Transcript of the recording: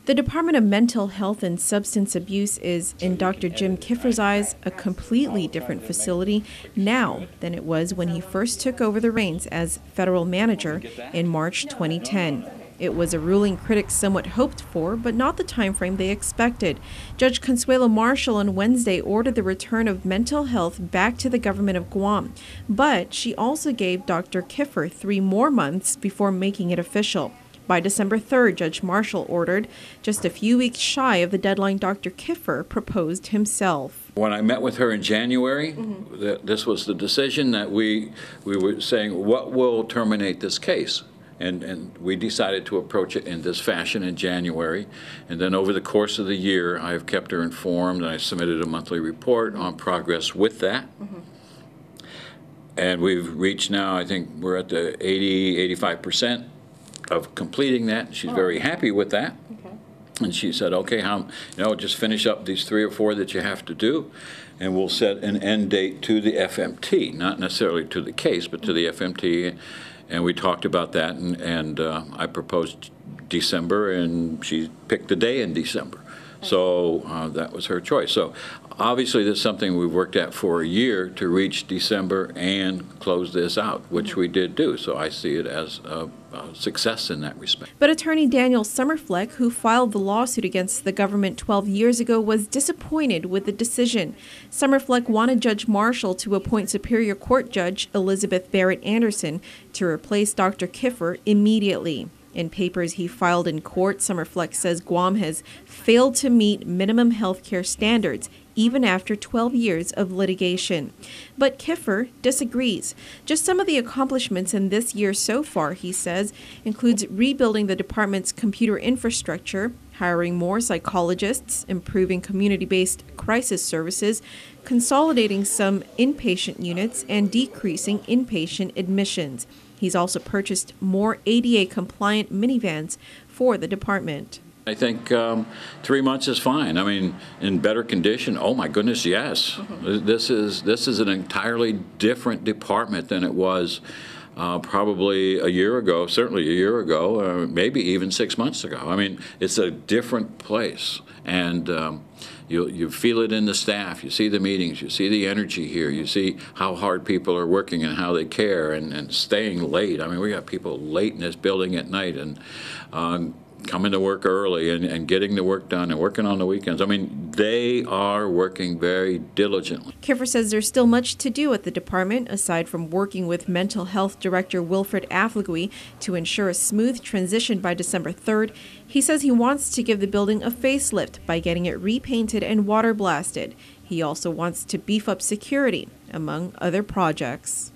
The Department of Mental Health and Substance Abuse is, in Dr. Jim Kiffer's eyes, a completely different facility now than it was when he first took over the reins as federal manager in March 2010. It was a ruling critics somewhat hoped for, but not the time frame they expected. Judge Consuelo Marshall on Wednesday ordered the return of mental health back to the government of Guam, but she also gave Dr. Kiffer 3 more months before making it official. By December 3rd, Judge Marshall ordered, just a few weeks shy of the deadline Dr. Kiffer proposed himself. When I met with her in January, this was the decision that we were saying, what will terminate this case? And we decided to approach it in this fashion in January. And then over the course of the year, I have kept her informed, and I submitted a monthly report on progress with that. And we've reached now, I think we're at the 85% of completing that. She's very happy with that. And she said, okay, just finish up these 3 or 4 that you have to do, and we'll set an end date to the FMT, not necessarily to the case, but to the FMT. And we talked about that, and I proposed December, and she picked the day in December. So that was her choice. So obviously this is something we've worked at for a year to reach December and close this out, which we did do. So I see it as a success in that respect. But attorney Daniel Summerfleck, who filed the lawsuit against the government 12 years ago, was disappointed with the decision. Summerfleck wanted Judge Marshall to appoint Superior Court Judge Elizabeth Barrett Anderson to replace Dr. Kiffer immediately. In papers he filed in court, Summerfleck says Guam has failed to meet minimum health care standards even after 12 years of litigation. But Kiffer disagrees. Just some of the accomplishments in this year so far, he says, includes rebuilding the department's computer infrastructure, hiring more psychologists, improving community-based crisis services, consolidating some inpatient units, and decreasing inpatient admissions. He's also purchased more ADA-compliant minivans for the department. I think 3 months is fine. I mean, in better condition, oh my goodness, yes. This is an entirely different department than it was probably a year ago, certainly a year ago, maybe even 6 months ago. I mean, it's a different place, and you feel it in the staff. You see the meetings, you see the energy here, you see how hard people are working and how they care, and staying late. I mean, we got people late in this building at night, and coming to work early and getting the work done and working on the weekends. I mean, they are working very diligently. Kiffer says there's still much to do at the department, aside from working with Mental Health Director Wilfred Affligui to ensure a smooth transition by December 3rd. He says he wants to give the building a facelift by getting it repainted and water blasted. He also wants to beef up security, among other projects.